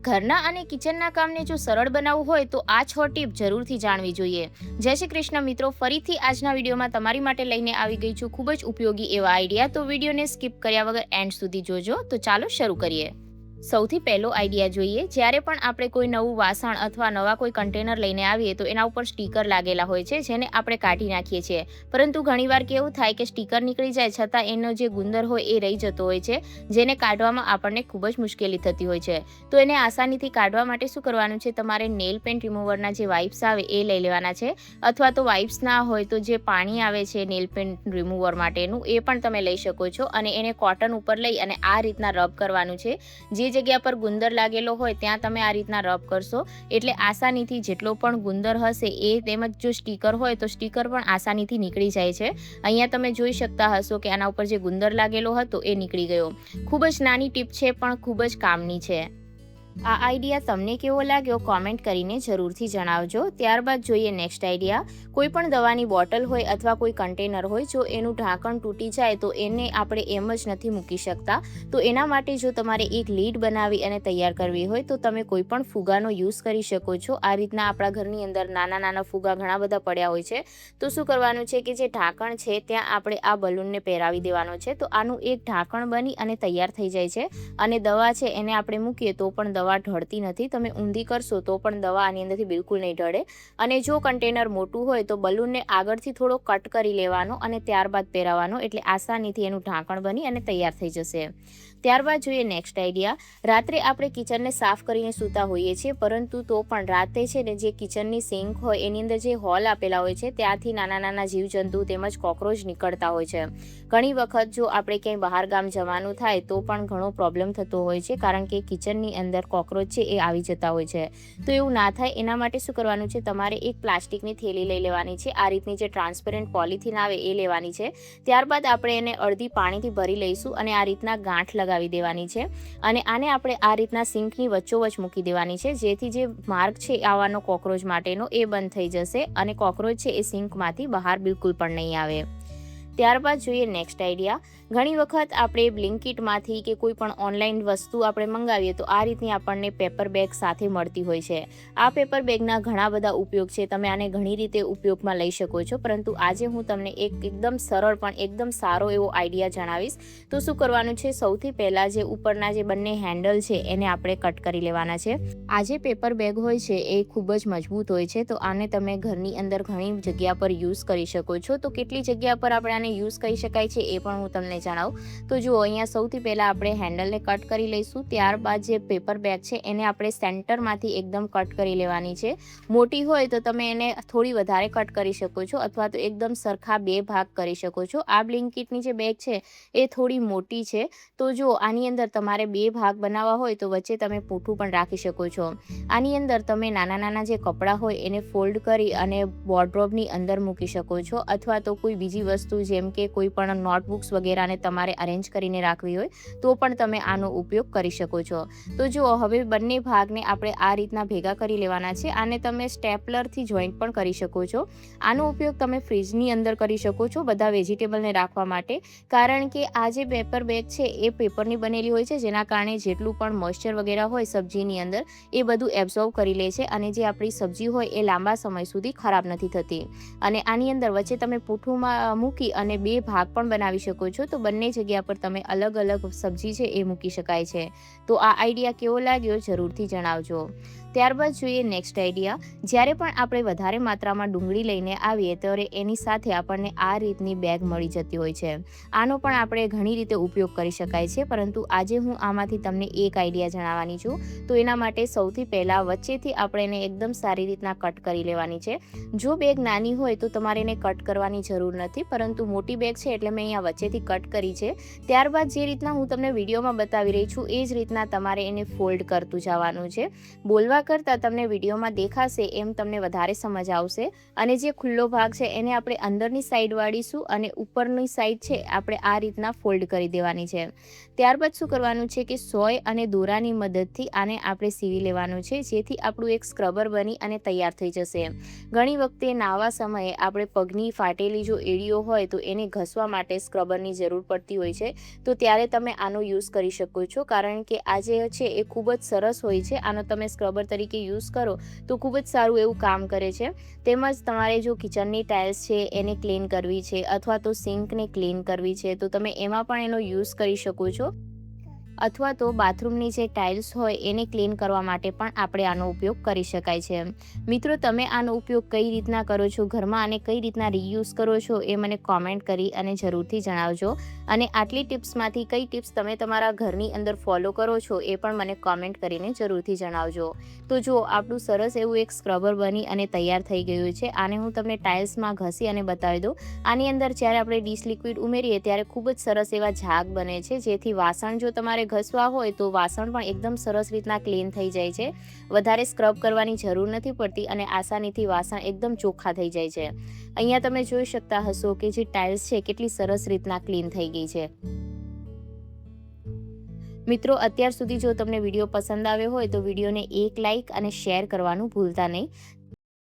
ઘરના અને કિચનના કામને જો સરળ બનાવવું હોય તો આ 6 ટીપ જરૂરથી જાણવી જોઈએ। જય શ્રી કૃષ્ણ મિત્રો, ફરીથી આજના વિડીયોમાં તમારી માટે લઈને આવી ગઈ છું ખૂબ જ ઉપયોગી એવા આઈડિયા। તો વિડીયોને સ્કીપ કર્યા વગર એન્ડ સુધી જોજો। તો ચાલો શરૂ કરીએ। સૌથી પહેલો આઈડિયા જોઈએ। જ્યારે પણ આપણે કોઈ નવું વાસણ અથવા નવા કોઈ કન્ટેનર લઈને આવીએ તો એના ઉપર સ્ટીકર લાગેલા હોય છે, જેને આપણે કાઢી નાખીએ છીએ। પરંતુ ઘણીવાર કેવું થાય કે સ્ટીકર નીકળી જાય છતાં એનો જે ગુંદર હોય એ રહી જતો હોય છે, જેને કાઢવામાં આપણને ખૂબ જ મુશ્કેલી થતી હોય છે। તો એને આસાનીથી કાઢવા માટે શું કરવાનું છે, તમારે નેલ પેન્ટ રિમૂવરના જે વાઇપ્સ આવે એ લઈ લેવાના છે, અથવા તો વાઇપ્સ ના હોય તો જે પાણી આવે છે નેલ પેન્ટ રિમૂવર માટેનું એ પણ તમે લઈ શકો છો। અને એને કોટન ઉપર લઈ અને આ રીતના રબ કરવાનું છે। જે જગ્યા પર ગુંદર લાગેલો હોય ત્યાં તમે આ રીતના રબ કરશો એટલે આસાનીથી જેટલો પણ ગુંદર હશે એ, તેમજ જો સ્ટીકર હોય તો સ્ટીકર પણ આસાનીથી નીકળી જાય છે। અહીંયા તમે જોઈ શકતા હશો કે આના ઉપર જે ગુંદર લાગેલો હતો એ નીકળી ગયો। ખૂબ જ નાની ટીપ છે પણ ખૂબ જ કામની છે। આ આઈડિયા તમને કેવો લાગ્યો કોમેન્ટ કરીને જરૂરથી જણાવજો। ત્યારબાદ જોઈએ નેક્સ્ટ આઈડિયા। કોઈ પણ દવાની બોટલ હોય અથવા કોઈ કન્ટેનર હોય, જો એનું ઢાંકણ તૂટી જાય તો એને આપણે એમ જ નથી મૂકી શકતા। તો એના માટે જો તમારે એક લીડ બનાવી અને તૈયાર કરવી હોય તો તમે કોઈ પણ ફુગાનો યુઝ કરી શકો છો। આ રીતના આપણા ઘરની અંદર નાના નાના ફુગા ઘણા બધા પડ્યા હોય છે। તો શું કરવાનું છે કે જે ઢાંકણ છે ત્યાં આપણે આ બલૂનને પહેરાવી દેવાનો છે। તો આનું એક ઢાંકણ બની અને તૈયાર થઈ જાય છે। અને દવા છે એને આપણે મૂકીએ તો પણ દવા ઢળતી નથી। તમે ઊંધી કરશો તો પણ દવા આની અંદરથી બિલકુલ નહીં ઢળે। અને જો કન્ટેનર મોટું હોય તો બલૂનને આગળથી થોડો કટ કરી લેવાનો અને ત્યારબાદ પહેરાવવાનો, એટલે આસાનીથી એનું ઢાંકણ બની અને તૈયાર થઈ જશે। ત્યારબાદ જોઈએ નેક્સ્ટ આઈડિયા। રાત્રે આપણે કિચનને સાફ કરીને સૂતા હોઈએ છીએ, પરંતુ તો પણ રાતે છે ને જે કિચનની સિંક હોય એની અંદર જે હોલ આપેલા હોય છે ત્યાંથી નાના નાના જીવજંતુ તેમજ કોકરોચ નીકળતા હોય છે। ઘણી વખત જો આપણે ક્યાંય બહાર ગામ જવાનું થાય તો પણ ઘણો પ્રોબ્લેમ થતો હોય છે, કારણ કે કિચનની અંદર કોકરોચ છે એ આવી જતા હોય છે। તો એવું ના થાય એના માટે શું કરવાનું છે, તમારે એક પ્લાસ્ટિકની થેલી લઈ લેવાની છે। આ રીતની જે ટ્રાન્સપેરન્ટ પોલિથીન આવે એ લેવાની છે। ત્યારબાદ આપણે એને અડધી પાણીથી ભરી લઈશું અને આ રીતના ગાંઠ લગાવી દેવાની છે। અને આને આપણે આ રીતના સિંકની વચ્ચોવચ્ચ મૂકી દેવાની છે, જેથી જે માર્ગ છે આવવાનો કોકરોચ માટેનો એ બંધ થઈ જશે અને કોકરોચ છે એ સિંકમાંથી બહાર બિલકુલ પણ નહીં આવે। ત્યારબાદ જોઈએ નેક્સ્ટ આઈડિયા। ઘણી વખત આપણે બ્લિંકિટમાંથી કે કોઈ પણ ઓનલાઈન વસ્તુ આપણે મંગાવીએ તો આ રીતની આપણને પેપર બેગ સાથે મળતી હોય છે। આ પેપર બેગના ઘણા બધા ઉપયોગ છે, તમે આને ઘણી રીતે ઉપયોગમાં લઈ શકો છો, પરંતુ આજે હું તમને એકદમ સરળ પણ એકદમ સારો એવો આઈડિયા જણાવીશ। તો શું કરવાનું છે, સૌથી પહેલાં જે ઉપરના જે બંને હેન્ડલ છે એને આપણે કટ કરી લેવાના છે। આ જે પેપર બેગ હોય છે એ ખૂબ જ મજબૂત હોય છે, તો આને તમે ઘરની અંદર ઘણી જગ્યા પર યુઝ કરી શકો છો। તો કેટલી જગ્યા પર આપણે આને યુઝ કરી શકાય છે એ પણ હું તમને જણાવું। તો જુઓ, અહીંયા સૌથી પહેલાં આપણે હેન્ડલને કટ કરી લઈશું। ત્યારબાદ જે પેપર બેગ છે એને આપણે સેન્ટરમાંથી એકદમ કટ કરી લેવાની છે। મોટી હોય તો તમે એને થોડી વધારે કટ કરી શકો છો, અથવા તો એકદમ સરખા બે ભાગ કરી શકો છો। આ બ્લિંકિટની જે બેગ છે એ થોડી મોટી છે, તો જો આની અંદર તમારે બે ભાગ બનાવવા હોય તો વચ્ચે તમે પૂંઠું પણ રાખી શકો છો। આની અંદર તમે નાના નાના જે કપડાં હોય એને ફોલ્ડ કરી અને વોર્ડરોબની અંદર મૂકી શકો છો, અથવા તો કોઈ બીજી વસ્તુ જેમ કે કોઈ પણ નોટબુક્સ વગેરેને તમારે અરેન્જ કરીને રાખવી હોય તો પણ તમે આનો ઉપયોગ કરી શકો છો। તો જુઓ, હવે બંને ભાગને આપણે આ રીતના ભેગા કરી લેવાના છે। આને તમે સ્ટેપલરથી જોઈન્ટ પણ કરી શકો છો। આનો ઉપયોગ તમે ફ્રીજની અંદર કરી શકો છો બધા વેજીટેબલને રાખવા માટે, કારણ કે આ જે પેપર બેગ છે એ પેપરની બનેલી હોય છે, જેના કારણે જેટલું પણ મોઇસ્ચર વગેરે હોય સબ્જીની અંદર એ બધું એબ્ઝોર્બ કરી લે છે અને જે આપણી સબ્જી હોય એ લાંબા સમય સુધી ખરાબ નથી થતી। અને આની અંદર વચ્ચે તમે પૂંઠુંમાં મૂકી અને બે ભાગ પણ બનાવી શકો છો, તો બંને જગ્યા પર તમે અલગ અલગ સબ્જી છે એ મૂકી શકાય છે। તો આ આઈડિયા કેવો લાગ્યો જરૂરથી જણાવજો। ત્યારબાદ જોઈએ નેક્સ્ટ આઈડિયા। જ્યારે પણ આપણે વધારે માત્રામાં ડુંગળી લઈને આવીએ ત્યારે એની સાથે આપણને આ રીતની બેગ મળી જતી હોય છે। આનો પણ આપણે ઘણી રીતે ઉપયોગ કરી શકાય છે, પરંતુ આજે હું આમાંથી તમને એક આઈડિયા જણાવવાની છું। તો એના માટે સૌથી પહેલાં વચ્ચેથી આપણે એને એકદમ સારી રીતના કટ કરી લેવાની છે। જો બેગ નાની હોય તો તમારે એને કટ કરવાની જરૂર નથી, પરંતુ મોટી બેગ છે એટલે મેં અહીંયા વચ્ચેથી કટ કરી છે। ત્યારબાદ જે રીતના હું તમને વિડીયોમાં બતાવી રહી છું એ જ રીતના તમારે એને ફોલ્ડ કરતું જવાનું છે। બોલવા કરતાં તમને વિડીયોમાં દેખાશે એમ તમને વધારે સમજ આવશે. અને જે ખુલ્લો ભાગ છે એને આપણે અંદરની સાઈડ વાળીશું અને ઉપરની સાઈડ છે આપણે આ રીતના ફોલ્ડ કરી દેવાની છે. ત્યારબાદ શું કરવાનું છે કે સોય અને દોરાની મદદથી આને આપણે સીવી લેવાનું છે, જેથી આપણું એક સ્ક્રબર બની અને તૈયાર થઈ જશે. ઘણી વખતે નાહવા સમયે આપણે પગની ફાટેલી જો એડીઓ હોય તો એને ઘસવા માટે સ્ક્રબરની જરૂર પડતી હોય છે, તો ત્યારે તમે આનો યુઝ કરી શકો છો, કારણ કે આ જે છે એ ખૂબ જ સરસ હોય છે. આનો તમે સ્ક્રબર તરીકે યુઝ કરો તો ખૂબ જ સારું એવું કામ કરે છે. તેમજ તમારે જો કિચનની ટાઇલ્સ છે એને ક્લીન કરવી છે અથવા તો સિંકને ક્લીન કરવી છે તો તમે એમાં પણ એનો યુઝ કરી શકો છો, અથવા તો બાથરૂમની જે ટાઇલ્સ હોય એને ક્લીન કરવા માટે પણ આપણે આનો ઉપયોગ કરી શકાય છે. મિત્રો, તમે આનો ઉપયોગ કઈ રીતના કરો છો ઘરમાં અને કઈ રીતના રીયુઝ કરો છો એ મને કોમેન્ટ કરી અને જરૂરથી જણાવજો. અને આટલી ટિપ્સમાંથી કઈ ટિપ્સ તમે તમારા ઘરની અંદર ફોલો કરો છો એ પણ મને કોમેન્ટ કરીને જરૂરથી જણાવજો. તો જો આપણું સરસ એવું એક સ્ક્રબર બની અને તૈયાર થઈ ગયું છે. આને હું તમને ટાઇલ્સમાં ઘસી અને બતાવી દઉં. આની અંદર જ્યારે આપણે ડીશ લિક્વિડ ઉમેરીએ ત્યારે ખૂબ જ સરસ એવા ઝાગ બને છે, જેથી વાસણ જો તમારે ઘસવા હોય તો વાસણ પણ એકદમ સરસ રીતના ક્લીન થઈ જાય છે. વધારે સ્ક્રબ કરવાની જરૂર નથી પડતી અને આસાનીથી વાસણ એકદમ ચોખ્ખા થઈ જાય છે. અહીંયા તમે જોઈ શકતા હશો કે જે ટાઇલ્સ છે કેટલી સરસ રીતના ક્લીન થઈ ગઈ છે. મિત્રો, અત્યાર સુધી જો તમને વિડીયો પસંદ આવ્યો હોય તો વિડીયોને એક લાઇક અને શેર કરવાનું ભૂલતા નહીં,